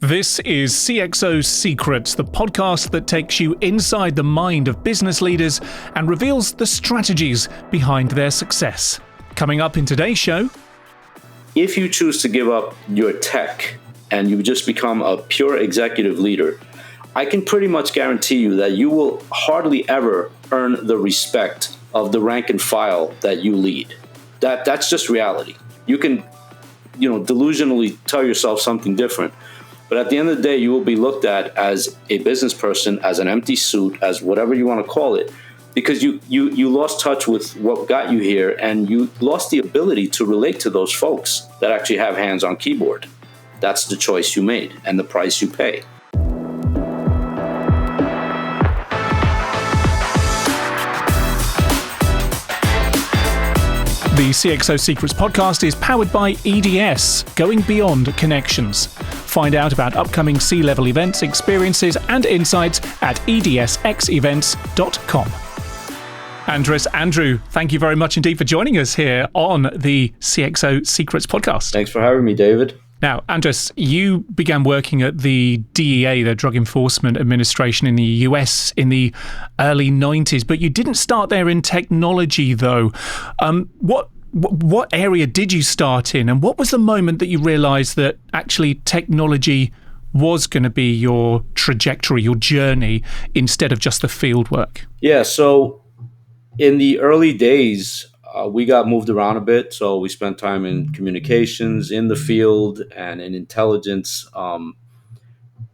This is CXO Secrets, the podcast that takes you inside the mind of business leaders and reveals the strategies behind their success. Coming up in today's show. If you choose to give up your tech and you just become a pure executive leader, I can pretty much guarantee you that you will hardly ever earn the respect of the rank and file that you lead. That's just reality. You can, delusionally tell yourself something different. But at the end of the day, you will be looked at as a business person, as an empty suit, as whatever you want to call it, because you lost touch with what got you here, and you lost the ability to relate to those folks that actually have hands on keyboard. That's the choice you made and the price you pay. The CXO Secrets podcast is powered by EDS, Going Beyond Connections. Find out about upcoming C-level events, experiences, and insights at edsxevents.com. Andres Andreu, thank you very much indeed for joining us here on the CXO Secrets podcast. Thanks for having me, David. Now, Andres, you began working at the DEA, the Drug Enforcement Administration in the US in the early 90s, but you didn't start there in technology, though. What area did you start in, and what was the moment that you realized that actually technology was going to be your trajectory, your journey, instead of just the field work? Yeah, so in the early days, we got moved around a bit. So we spent time in communications, in the field, and in intelligence.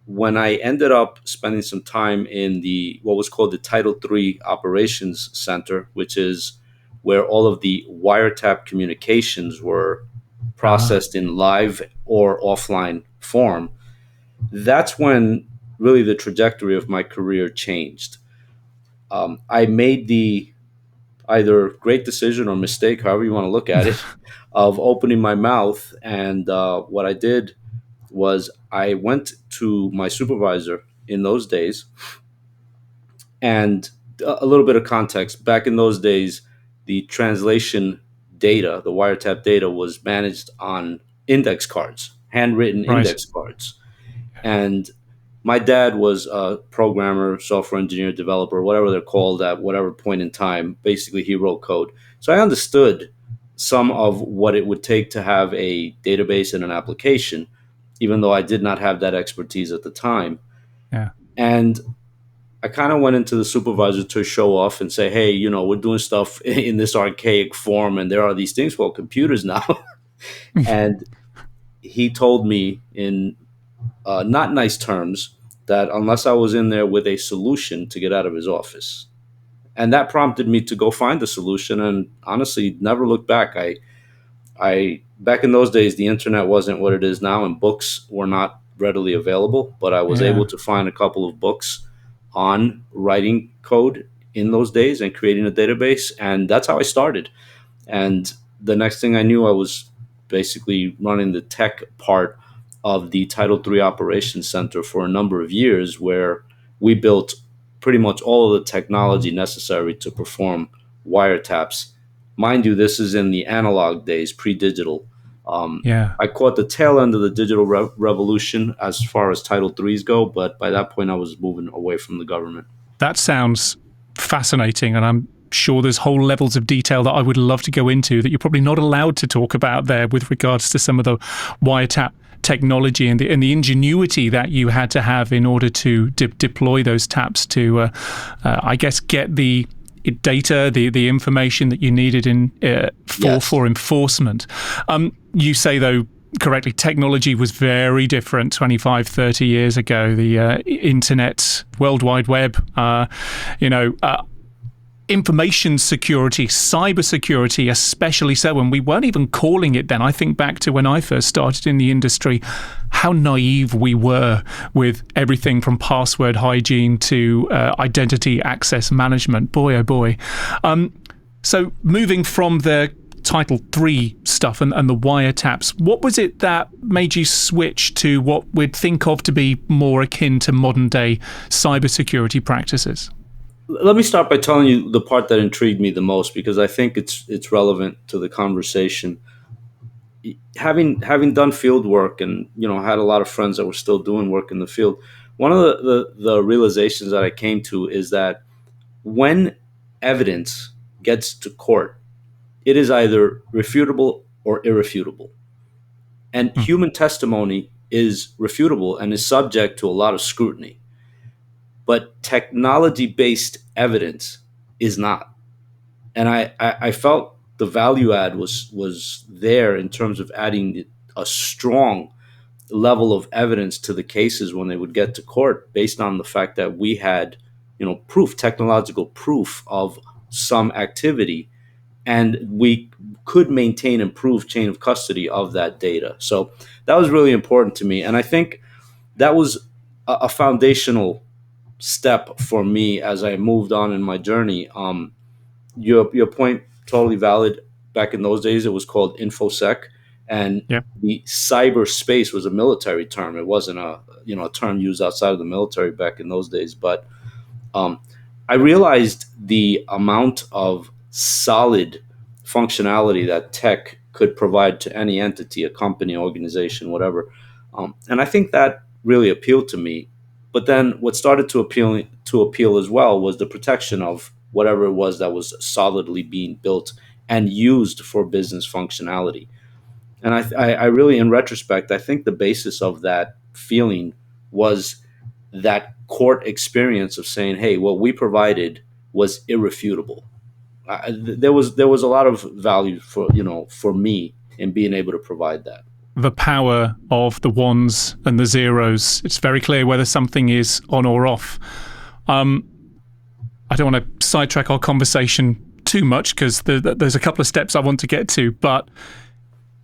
When I ended up spending some time in what was called the Title III Operations Center, which is where all of the wiretap communications were processed in live or offline form, that's when really the trajectory of my career changed. I made the either great decision or mistake, however you want to look at it, of opening my mouth. And what I did was I went to my supervisor in those days. And a little bit of context, back in those days, the translation data, the wiretap data, was managed on index cards, handwritten index cards. And my dad was a programmer, software engineer, developer, whatever they're called at whatever point in time. Basically, he wrote code. So I understood some of what it would take to have a database and an application, even though I did not have that expertise at the time. Yeah. And I kind of went into the supervisor to show off and say, hey, we're doing stuff in this archaic form, and there are these things called computers now. And he told me in not nice terms that unless I was in there with a solution, to get out of his office. And that prompted me to go find a solution, and honestly never looked back. I back in those days, the internet wasn't what it is now, and books were not readily available, but I was able to find a couple of books on writing code in those days and creating a database. And that's how I started. And the next thing I knew, I was basically running the tech part of the Title III Operations Center for a number of years, where we built pretty much all of the technology necessary to perform wiretaps. Mind you, this is in the analog days, pre-digital. I caught the tail end of the digital revolution as far as Title IIIs go, but by that point I was moving away from the government. That sounds fascinating, and I'm sure there's whole levels of detail that I would love to go into that you're probably not allowed to talk about there with regards to some of the wiretap technology and the ingenuity that you had to have in order to deploy those taps to, I guess, get the data, the information that you needed for enforcement. You say, though, correctly, technology was very different 25, 30 years ago. The internet, World Wide Web, information security, cybersecurity, especially so, and we weren't even calling it then. I think back to when I first started in the industry, how naive we were with everything from password hygiene to identity access management. Boy, oh boy. So moving from the Title III stuff and the wiretaps, what was it that made you switch to what we'd think of to be more akin to modern day cybersecurity practices? Let me start by telling you the part that intrigued me the most, because I think it's relevant to the conversation. having done field work and had a lot of friends that were still doing work in the field, one of the realizations that I came to is that when evidence gets to court, it is either refutable or irrefutable. And Mm. human testimony is refutable and is subject to a lot of scrutiny. But technology based evidence is not. And I felt the value add was there in terms of adding a strong level of evidence to the cases when they would get to court, based on the fact that we had proof, technological proof of some activity, and we could maintain improved chain of custody of that data. So that was really important to me, and I think that was a foundational step for me as I moved on in my journey. Your point, totally valid. Back in those days, it was called infosec, and Yeah. the cyberspace was a military term. It wasn't a term used outside of the military back in those days. But um, I realized the amount of solid functionality that tech could provide to any entity, a company, organization, whatever. And I think that really appealed to me. But then what started to appeal as well was the protection of whatever it was that was solidly being built and used for business functionality. And I really, in retrospect, I think the basis of that feeling was that court experience of saying, "Hey, what we provided was irrefutable." There was a lot of value for me in being able to provide that. The power of the ones and the zeros. It's very clear whether something is on or off. I don't want to sidetrack our conversation too much because there's a couple of steps I want to get to, but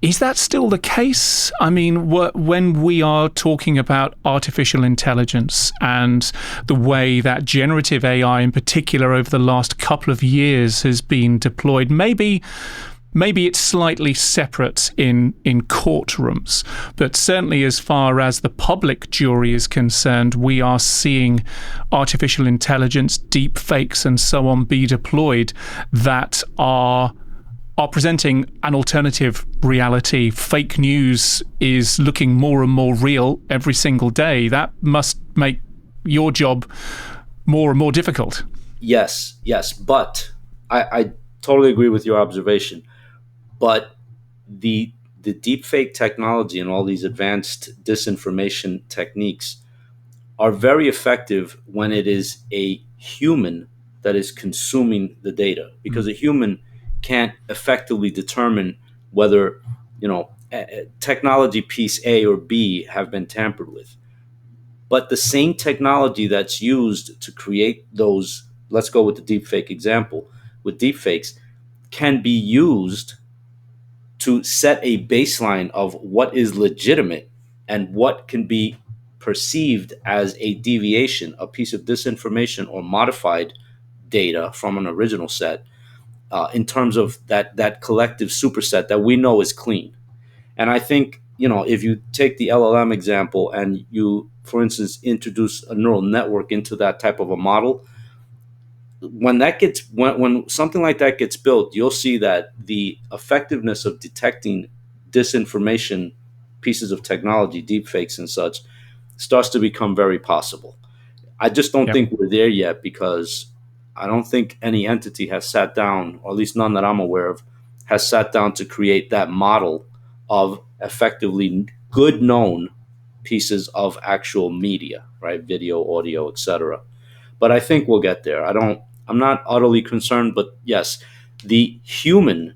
is that still the case? I mean, when we are talking about artificial intelligence and the way that generative AI in particular over the last couple of years has been deployed, maybe it's slightly separate in courtrooms, but certainly as far as the public jury is concerned, we are seeing artificial intelligence, deep fakes and so on be deployed that are presenting an alternative reality. Fake news is looking more and more real every single day. That must make your job more and more difficult. Yes, but I totally agree with your observation. But the deepfake technology and all these advanced disinformation techniques are very effective when it is a human that is consuming the data, because a human can't effectively determine whether technology piece A or B have been tampered with. But the same technology that's used to create those, let's go with the deepfake example, with deepfakes, can be used to set a baseline of what is legitimate and what can be perceived as a deviation, a piece of disinformation or modified data from an original set, in terms of that collective superset that we know is clean. And I think, if you take the LLM example and you, for instance, introduce a neural network into that type of a model, when something like that gets built, you'll see that the effectiveness of detecting disinformation pieces of technology, deepfakes and such, starts to become very possible. I just don't Yep. think we're there yet, because I don't think any entity has sat down, or at least none that I'm aware of, has sat down to create that model of effectively good known pieces of actual media, right? Video, audio, etc. But I think we'll get there. I'm not utterly concerned, but yes, the human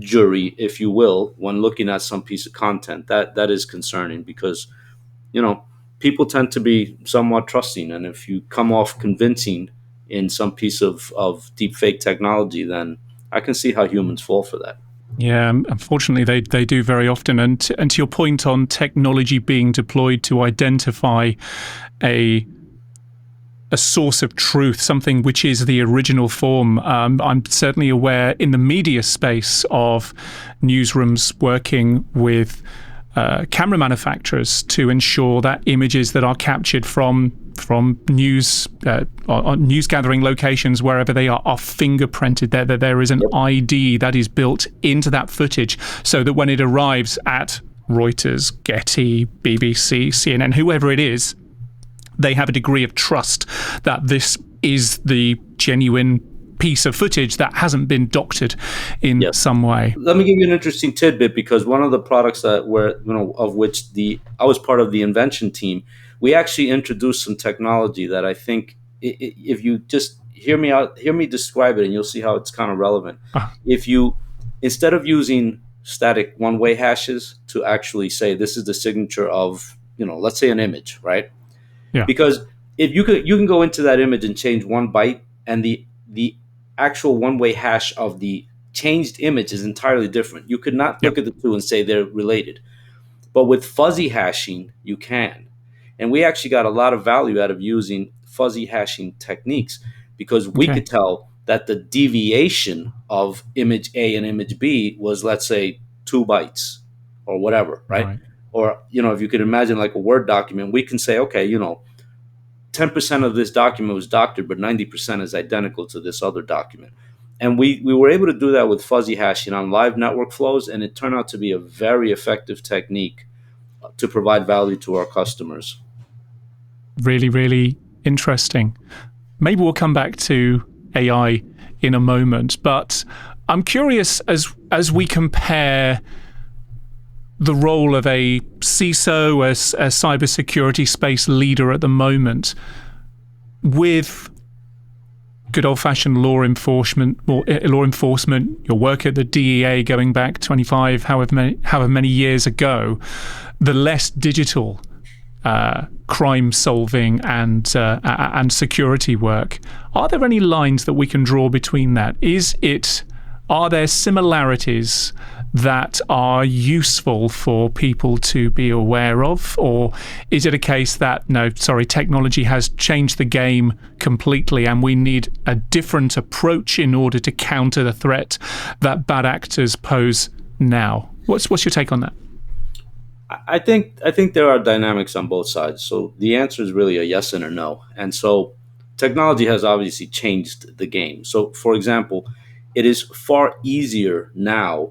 jury, if you will, when looking at some piece of content, that is concerning, because people tend to be somewhat trusting, and if you come off convincing in some piece of deep fake technology, then I can see how humans fall for that. Yeah, unfortunately, they do very often. And to your point on technology being deployed to identify a source of truth, something which is the original form. I'm certainly aware in the media space of newsrooms working with camera manufacturers to ensure that images that are captured from from news on news gathering locations, wherever they are fingerprinted. There is an Yep. ID that is built into that footage, so that when it arrives at Reuters, Getty, BBC, CNN, whoever it is, they have a degree of trust that this is the genuine piece of footage that hasn't been doctored in Yes. some way. Let me give you an interesting tidbit, because one of the products that were, of which I was part of the invention team, we actually introduced some technology that I think, if you just hear me out, hear me describe it, and you'll see how it's kind of relevant. Ah. If you, instead of using static one-way hashes to actually say this is the signature of, let's say an image, right? Yeah. Because if you can go into that image and change one byte, and the actual one-way hash of the changed image is entirely different. You could not look Yep. at the two and say they're related. But with fuzzy hashing, you can. And we actually got a lot of value out of using fuzzy hashing techniques, because we Okay. could tell that the deviation of image A and image B was, let's say, 2 bytes or whatever, right? Right. Or, if you could imagine like a Word document, we can say, okay, 10% of this document was doctored, but 90% is identical to this other document. And we were able to do that with fuzzy hashing on live network flows, and it turned out to be a very effective technique to provide value to our customers. Really, really interesting. Maybe we'll come back to AI in a moment, but I'm curious, as we compare the role of a CISO, as a cybersecurity space leader at the moment, with good old-fashioned law enforcement, your work at the DEA going back 25, however many years ago, the less digital crime solving and security work. Are there any lines that we can draw between that? Are there similarities that are useful for people to be aware of? Or is it a case that, technology has changed the game completely and we need a different approach in order to counter the threat that bad actors pose now? What's your take on that? I think there are dynamics on both sides. So the answer is really a yes and a no. And so technology has obviously changed the game. So, for example, it is far easier now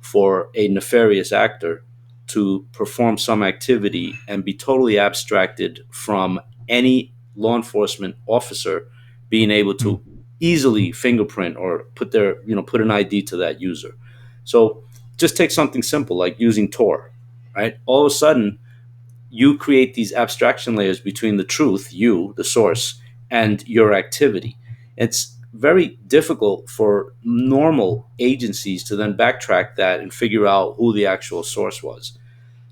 for a nefarious actor to perform some activity and be totally abstracted from any law enforcement officer being able to easily fingerprint or put an ID to that user. So just take something simple like using Tor, right? All of a sudden, you create these abstraction layers between the truth, you, the source, and your activity. It's very difficult for normal agencies to then backtrack that and figure out who the actual source was.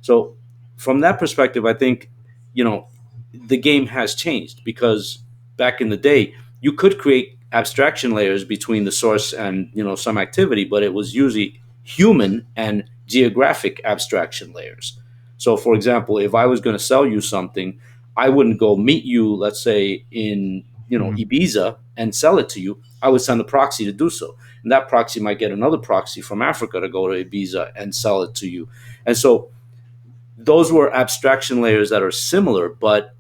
So, from that perspective, I think, the game has changed, because back in the day, you could create abstraction layers between the source and, some activity, but it was usually human and geographic abstraction layers. So, for example, if I was going to sell you something, I wouldn't go meet you, let's say, in Ibiza and sell it to you. I would send a proxy to do so, and that proxy might get another proxy from Africa to go to Ibiza and sell it to you. And so, those were abstraction layers that are similar, but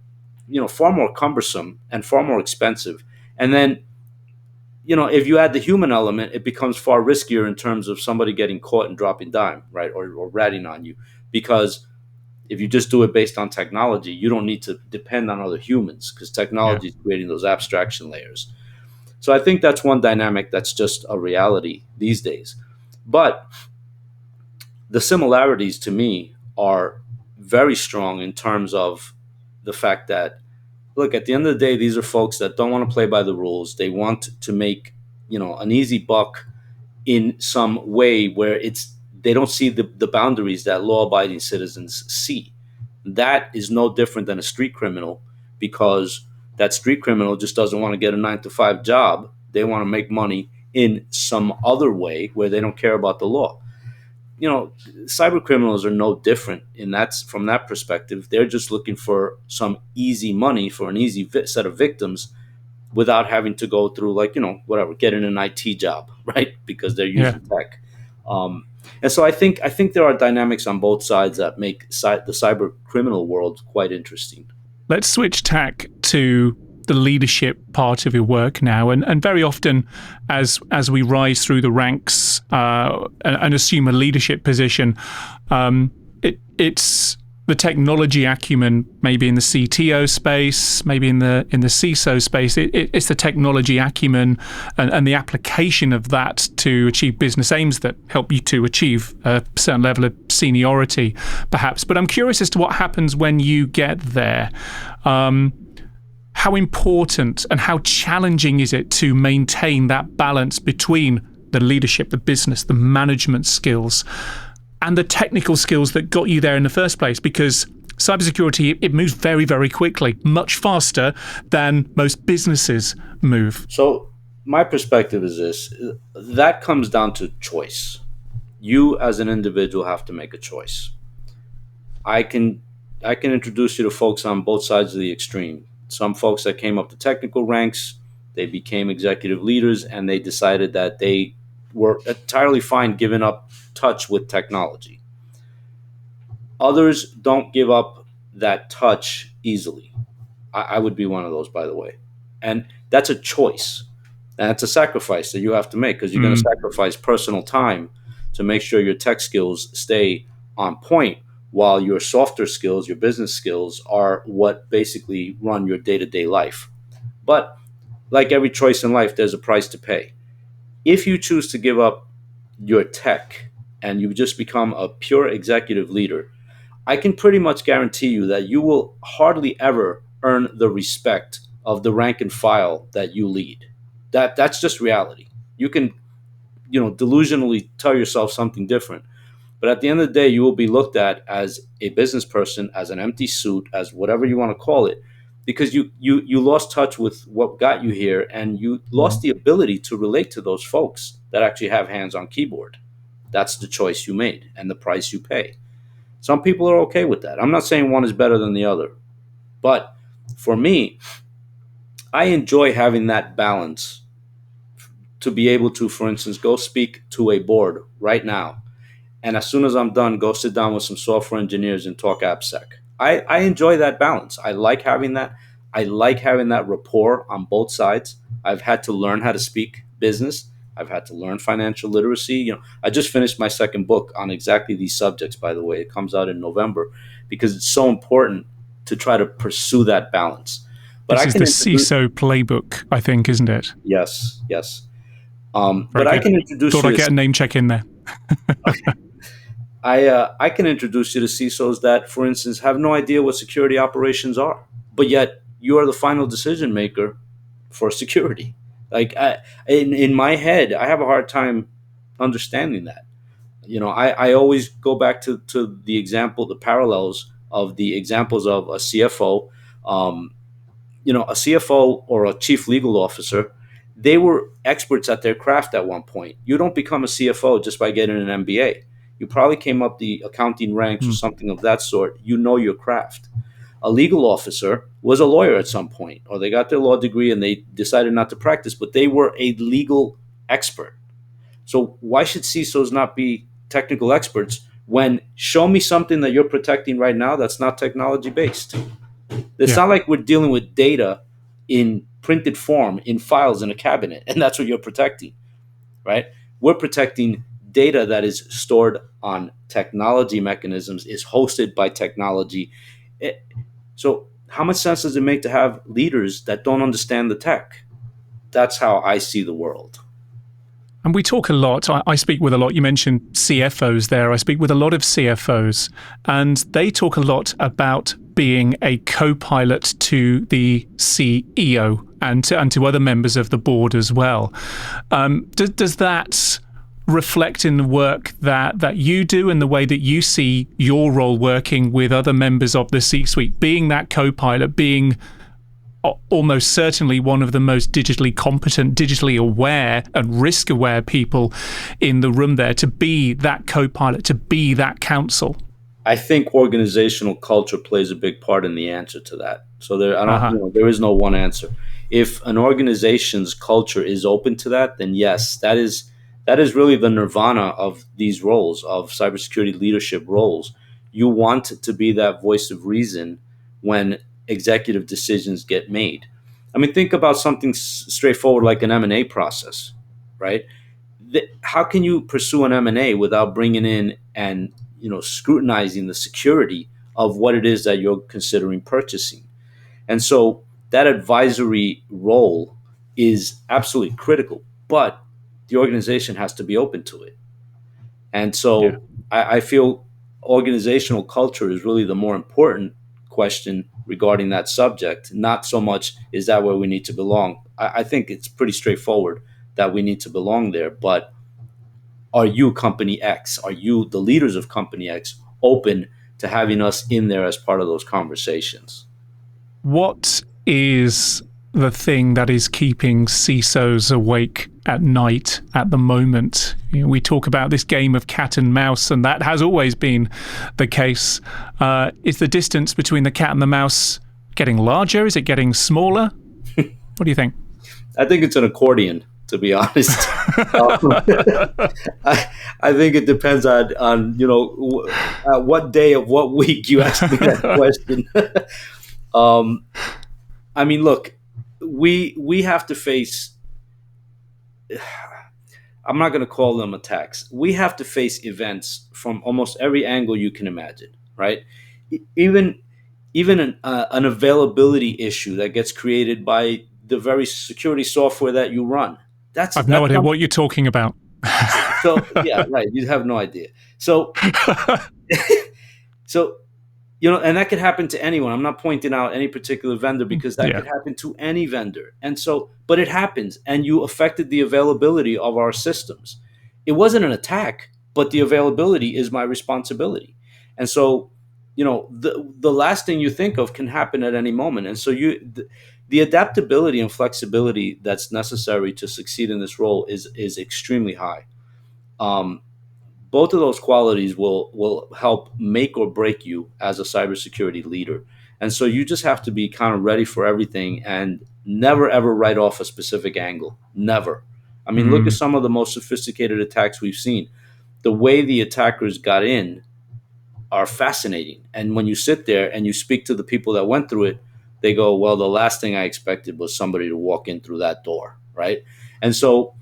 far more cumbersome and far more expensive. And then, if you add the human element, it becomes far riskier in terms of somebody getting caught and dropping dime, right, or ratting on you, because if you just do it based on technology, you don't need to depend on other humans, because technology is creating those abstraction layers. So I think that's one dynamic that's just a reality these days. But the similarities to me are very strong in terms of the fact that, look, at the end of the day, these are folks that don't want to play by the rules. They want to make, an easy buck in some way where they don't see the boundaries that law-abiding citizens see. That is no different than a street criminal, because that street criminal just doesn't want to get a 9-to-5 job. They want to make money in some other way where they don't care about the law. Cyber criminals are no different from that perspective. They're just looking for some easy money for an easy set of victims without having to go through getting an IT job, right? Because they're using tech. And so I think there are dynamics on both sides that make the cyber criminal world quite interesting. Let's switch tack to the leadership part of your work now, and very often, as we rise through the ranks and assume a leadership position, it's the technology acumen, maybe in the CTO space, maybe in the CISO space. It's the technology acumen and the application of that to achieve business aims that help you to achieve a certain level of seniority, perhaps. But I'm curious as to what happens when you get there. How important and how challenging is it to maintain that balance between the leadership, the business, the management skills, and the technical skills that got you there in the first place? Because cybersecurity, it moves very, very quickly, much faster than most businesses move. So my perspective is this: that comes down to choice. You as an individual have to make a choice. I can introduce you to folks on both sides of the extreme. Some folks that came up the technical ranks, they became executive leaders, and they decided that they were entirely fine giving up touch with technology. Others don't give up that touch easily. I would be one of those, by the way. And that's a choice. And it's a sacrifice that you have to make, because you're going to sacrifice personal time to make sure your tech skills stay on point, while your softer skills, your business skills, are what basically run your day-to-day life. But like every choice in life, there's a price to pay. If you choose to give up your tech and you just become a pure executive leader, I can pretty much guarantee you that you will hardly ever earn the respect of the rank and file that you lead. That's just reality. You can, delusionally tell yourself something different, but at the end of the day, you will be looked at as a business person, as an empty suit, as whatever you want to call it, because you lost touch with what got you here, and you lost the ability to relate to those folks that actually have hands on keyboard. That's the choice you made and the price you pay. Some people are okay with that. I'm not saying one is better than the other, but for me, I enjoy having that balance to be able to, for instance, go speak to a board right now, and as soon as I'm done, go sit down with some software engineers and talk AppSec. I enjoy that balance. I like having that. I like having that rapport on both sides. I've had to learn how to speak business. I've had to learn financial literacy. I just finished my second book on exactly these subjects, by the way. It comes out in November, because it's so important to try to pursue that balance. But this is the CISO playbook, I think, isn't it? Yes. But good. I can introduce Thought you I'd get a name check in there. Okay. I can introduce you to CISOs that, for instance, have no idea what security operations are, but yet you are the final decision maker for security. Like in my head, I have a hard time understanding that. I always go back to the example, the parallels of the examples of a CFO. A CFO or a chief legal officer, they were experts at their craft at one point. You don't become a CFO just by getting an MBA. You probably came up the accounting ranks or something of that sort. You know your craft. A legal officer was a lawyer at some point, or they got their law degree and they decided not to practice, but they were a legal expert. So why should CISOs not be technical experts when show me something that you're protecting right now that's not technology based? It's not like we're dealing with data in printed form, in files in a cabinet, and that's what you're protecting, right? We're protecting data that is stored on technology mechanisms, is hosted by technology. So how much sense does it make to have leaders that don't understand the tech? That's how I see the world. And we talk a lot, I speak with a lot, you mentioned CFOs there, I speak with a lot of CFOs, and they talk a lot about being a co-pilot to the CEO and to other members of the board as well. Does that reflect in the work that you do and the way that you see your role working with other members of the C-suite, being that co-pilot, being almost certainly one of the most digitally competent, digitally aware and risk aware people in the room there, to be that co-pilot, to be that counsel? I think organizational culture plays a big part in the answer to that. So there is no one answer. If an organization's culture is open to that, then yes, that is really the nirvana of these roles, of cybersecurity leadership roles. You want to be that voice of reason when executive decisions get made. I mean, think about something straightforward like an M&A process, right? How can you pursue an M&A without bringing in and scrutinizing the security of what it is that you're considering purchasing? And so that advisory role is absolutely critical, but the organization has to be open to it. And Yeah. so I feel organizational culture is really the more important question regarding that subject, not so much is that where we need to belong. I think it's pretty straightforward that we need to belong there, but are you company X? Are you, the leaders of company X, open to having us in there as part of those conversations? What is the thing that is keeping CISOs awake at night at the moment? We talk about this game of cat and mouse, and that has always been the case. Is the distance between the cat and the mouse getting larger? Is it getting smaller? What do you think? I think it's an accordion, to be honest. I think it depends on what day of what week you ask me that question. um, I mean, look, we have to face. I'm not going to call them attacks. We have to face events from almost every angle you can imagine, right? Even an availability issue that gets created by the very security software that you run. I've no idea Not, what you're talking about. so yeah, right. You have no idea. So so and that could happen to anyone. I'm not pointing out any particular vendor because that Yeah. could happen to any vendor. And so, but it happens, and you affected the availability of our systems. It wasn't an attack, but the availability is my responsibility. And so, the last thing you think of can happen at any moment. And so the adaptability and flexibility that's necessary to succeed in this role is extremely high. Um, Both of those qualities will help make or break you as a cybersecurity leader. And so you just have to be kind of ready for everything and never ever write off a specific angle. Never. I mean, look at Mm. some of the most sophisticated attacks we've seen. The way the attackers got in are fascinating. And when you sit there and you speak to the people that went through it, they go, well, the last thing I expected was somebody to walk in through that door, right? And so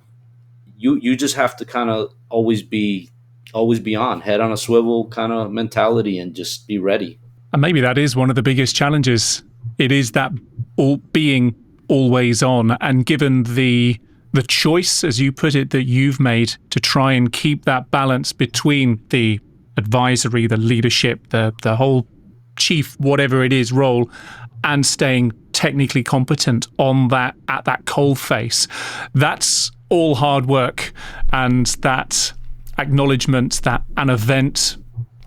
you just have to kind of always be on, head on a swivel kind of mentality, and just be ready. And maybe that is one of the biggest challenges. It is that all being always on, and given the choice, as you put it, that you've made to try and keep that balance between the advisory, the leadership, the whole chief, whatever it is, role, and staying technically competent on that at that coal face. That's all hard work, and that acknowledgement that an event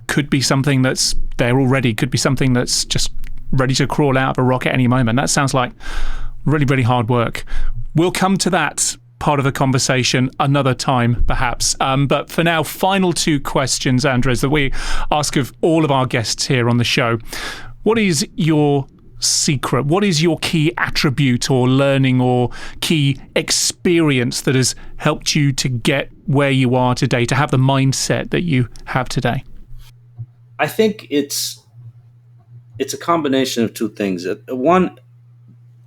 could be something that's there already, could be something that's just ready to crawl out of a rock at any moment. That sounds like really, really hard work. We'll come to that part of the conversation another time, perhaps. But for now, final two questions, Andres, that we ask of all of our guests here on the show. What is your secret? What is your key attribute or learning or key experience that has helped you to get where you are today, to have the mindset that you have today? I think it's a combination of two things. One,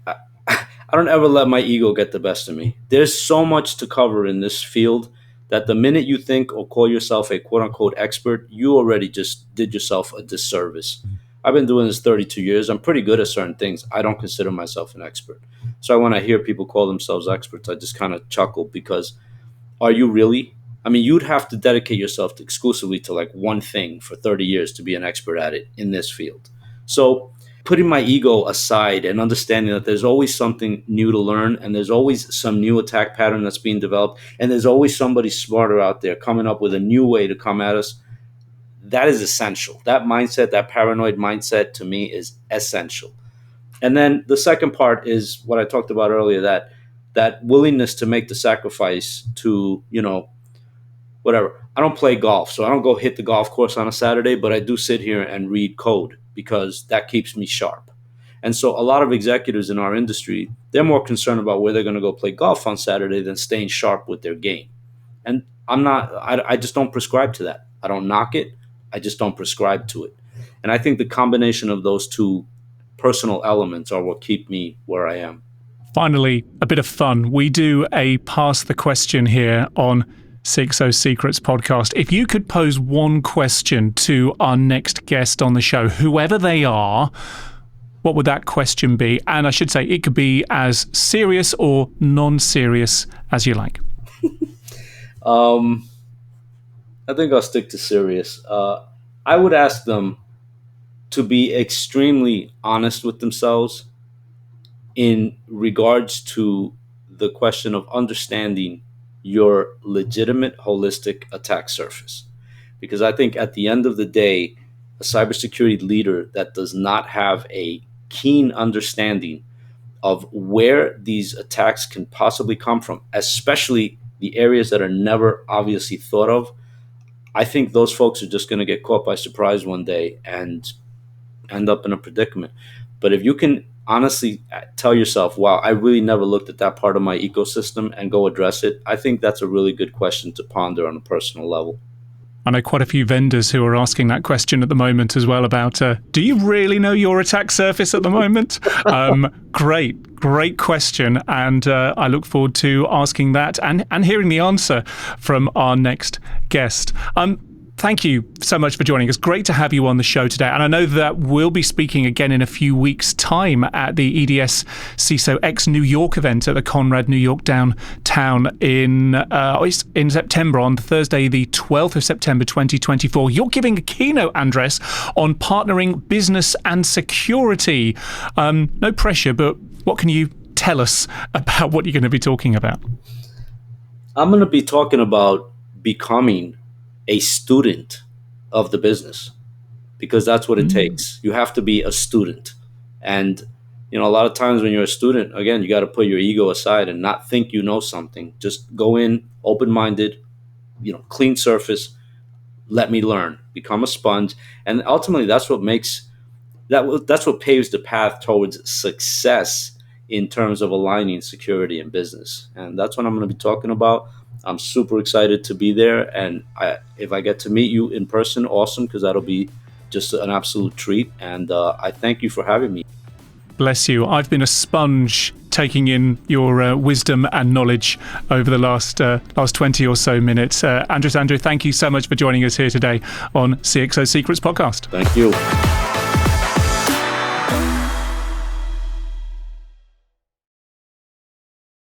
I don't ever let my ego get the best of me. There's so much to cover in this field that the minute you think or call yourself a quote unquote expert, you already just did yourself a disservice. I've been doing this 32 years. I'm pretty good at certain things. I don't consider myself an expert. So when I hear people call themselves experts, I just kind of chuckle because are you really? I mean, you'd have to dedicate yourself exclusively to like one thing for 30 years to be an expert at it in this field. So putting my ego aside and understanding that there's always something new to learn, and there's always some new attack pattern that's being developed, and there's always somebody smarter out there coming up with a new way to come at us, that is essential. That mindset, that paranoid mindset, to me is essential. And then the second part is what I talked about earlier, that willingness to make the sacrifice to, whatever. I don't play golf, so I don't go hit the golf course on a Saturday, but I do sit here and read code because that keeps me sharp. And so a lot of executives in our industry, they're more concerned about where they're going to go play golf on Saturday than staying sharp with their game. And I just don't prescribe to that. I don't knock it. I just don't prescribe to it. And I think the combination of those two personal elements are what keep me where I am. Finally, a bit of fun. We do a Pass the Question here on CXO Secrets podcast. If you could pose one question to our next guest on the show, whoever they are, what would that question be? And I should say it could be as serious or non-serious as you like. I think I'll stick to serious. I would ask them to be extremely honest with themselves in regards to the question of understanding your legitimate holistic attack surface. Because I think at the end of the day, a cybersecurity leader that does not have a keen understanding of where these attacks can possibly come from, especially the areas that are never obviously thought of, I think those folks are just going to get caught by surprise one day and end up in a predicament. But if you can honestly tell yourself, wow, I really never looked at that part of my ecosystem, and go address it, I think that's a really good question to ponder on a personal level. I know quite a few vendors who are asking that question at the moment as well about, do you really know your attack surface at the moment? Great question. And I look forward to asking that and hearing the answer from our next guest. Thank you so much for joining us. Great to have you on the show today. And I know that we'll be speaking again in a few weeks' time at the EDS CISO X New York event at the Conrad New York downtown in September, on Thursday, the 12th of September, 2024. You're giving a keynote, Andres, on partnering business and security. No pressure, but what can you tell us about what you're going to be talking about? I'm going to be talking about becoming a student of the business, because that's what it takes. You have to be a student. And, a lot of times when you're a student, again, you got to put your ego aside and not think you know something. Just go in open-minded, clean surface, let me learn, become a sponge. And ultimately that's what paves the path towards success in terms of aligning security and business. And that's what I'm going to be talking about. I'm super excited to be there, and if I get to meet you in person, awesome, because that'll be just an absolute treat. And I thank you for having me. Bless you. I've been a sponge taking in your wisdom and knowledge over the last 20 or so minutes. Andres Andreu, thank you so much for joining us here today on CXO Secrets podcast. Thank you.